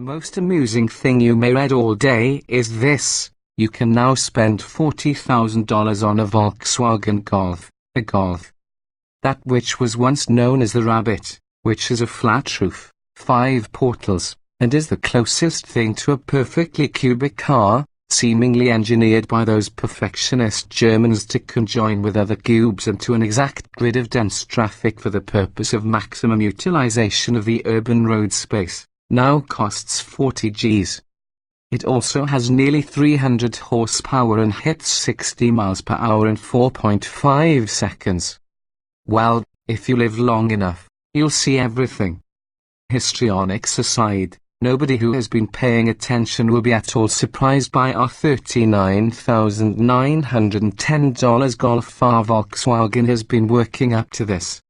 most amusing thing you may read all day is this: you can now spend $40,000 on a Volkswagen Golf, a Golf. That which was once known as the Rabbit, which has a flat roof, 5 portals, and is the closest thing to a perfectly cubic car, seemingly engineered by those perfectionist Germans to conjoin with other cubes into an exact grid of dense traffic for the purpose of maximum utilization of the urban road space, now costs 40 Gs. It also has nearly 300 horsepower and hits 60 miles per hour in 4.5 seconds. Well, if you live long enough, you'll see everything. Histrionics aside, nobody who has been paying attention will be at all surprised by our $39,910 Golf. Our Volkswagen has been working up to this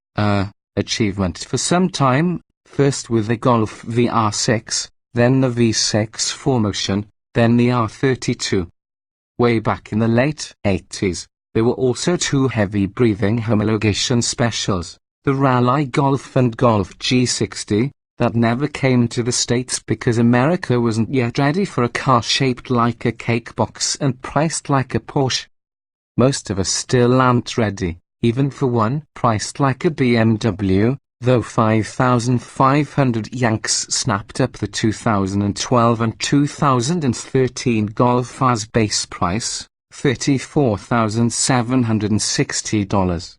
achievement for some time, first with the Golf VR6, then the V6 4Motion, then the R32. Way back in the late 80s, there were also 2 heavy-breathing homologation specials, the Rally Golf and Golf G60, that never came to the States because America wasn't yet ready for a car shaped like a cake box and priced like a Porsche. Most of us still aren't ready, even for one priced like a BMW, though 5,500 Yanks snapped up the 2012 and 2013 Golf as base price, $34,760.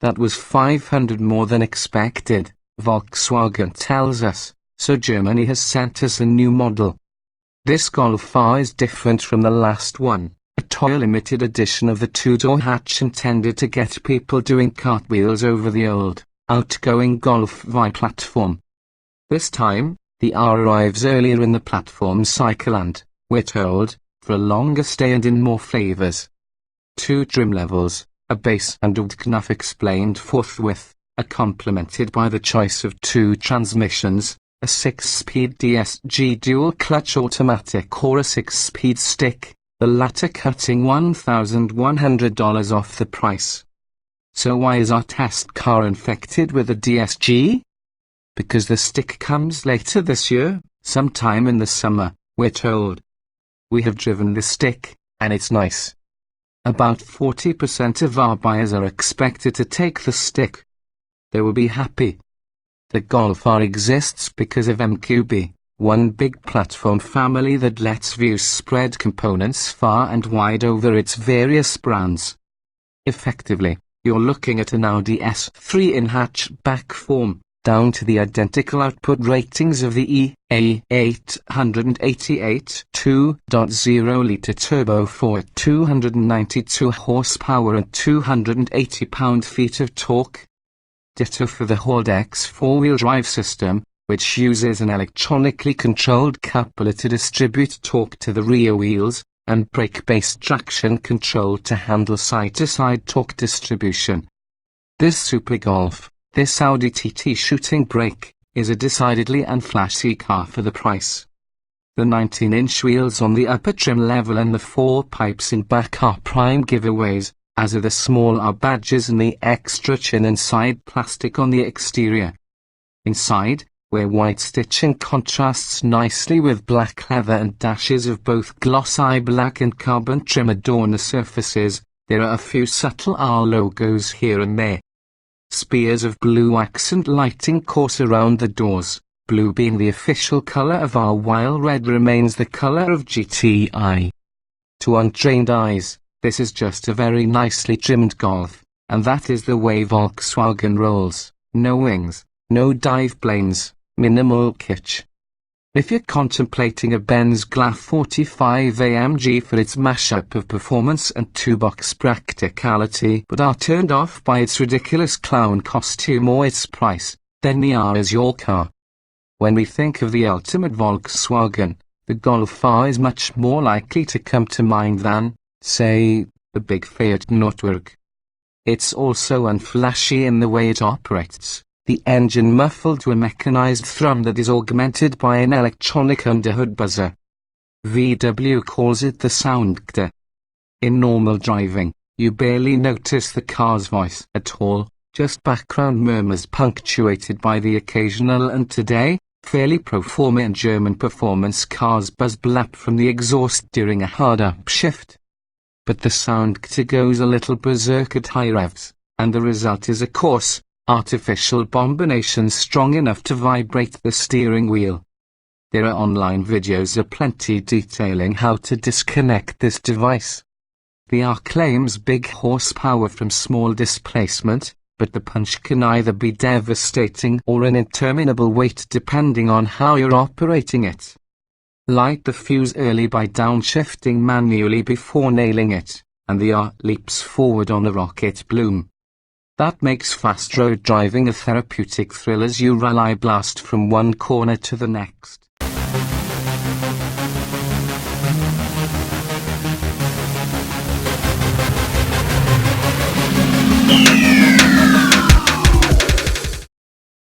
That was $500 more than expected, Volkswagen tells us, so Germany has sent us a new model. This Golf R is different from the last one, a toy limited edition of the 2-door hatch intended to get people doing cartwheels over the old, outgoing Golf V platform. This time, the R arrives earlier in the platform cycle and, we're told, for a longer stay and in more flavors. 2 trim levels, a base and Knuff explained forthwith, are complemented by the choice of 2 transmissions, a 6-speed DSG dual-clutch automatic or a 6-speed stick, the latter cutting $1,100 off the price. So why is our test car infected with a DSG? Because the stick comes later this year, sometime in the summer, we're told. We have driven the stick, and it's nice. About 40% of our buyers are expected to take the stick. They will be happy. The Golf R exists because of MQB, one big platform family that lets views spread components far and wide over its various brands. Effectively, you're looking at an Audi S3 in hatchback form, down to the identical output ratings of the EA888 2.0-litre turbo 4 at 292 horsepower and 280 pound-feet of torque. Ditto for the Haldex 4-wheel drive system, which uses an electronically controlled coupler to distribute torque to the rear wheels, and brake-based traction control to handle side-to-side torque distribution. This Super Golf, this Audi TT shooting brake, is a decidedly unflashy car for the price. The 19-inch wheels on the upper trim level and the 4 pipes in back are prime giveaways, as are the small R badges and the extra chin and side plastic on the exterior. Inside, where white stitching contrasts nicely with black leather and dashes of both glossy black and carbon trim adorn the surfaces, there are a few subtle R logos here and there. Spears of blue accent lighting course around the doors, blue being the official color of R while red remains the color of GTI. To untrained eyes, this is just a very nicely trimmed Golf, and that is the way Volkswagen rolls. No wings, no dive planes, minimal kitsch. If you're contemplating a Benz GLA 45 AMG for its mashup of performance and 2-box practicality but are turned off by its ridiculous clown costume or its price, then the R is your car. When we think of the ultimate Volkswagen, the Golf R is much more likely to come to mind than, say, the big Fiat Notburg. It's also unflashy in the way it operates, the engine muffled to a mechanized thrum that is augmented by an electronic underhood buzzer. VW calls it the Soundgte. In normal driving, you barely notice the car's voice at all, just background murmurs punctuated by the occasional "and today, Fairly pro forma in German performance cars buzz blap from the exhaust during a hard upshift. But the sound goes a little berserk at high revs, and the result is a coarse, artificial bombination strong enough to vibrate the steering wheel. There are online videos aplenty detailing how to disconnect this device. The R claims big horsepower from small displacement, but the punch can either be devastating or an interminable weight depending on how you're operating it. Light the fuse early by downshifting manually before nailing it, and the R leaps forward on a rocket bloom. That makes fast road driving a therapeutic thrill as you rally blast from one corner to the next. Yeah.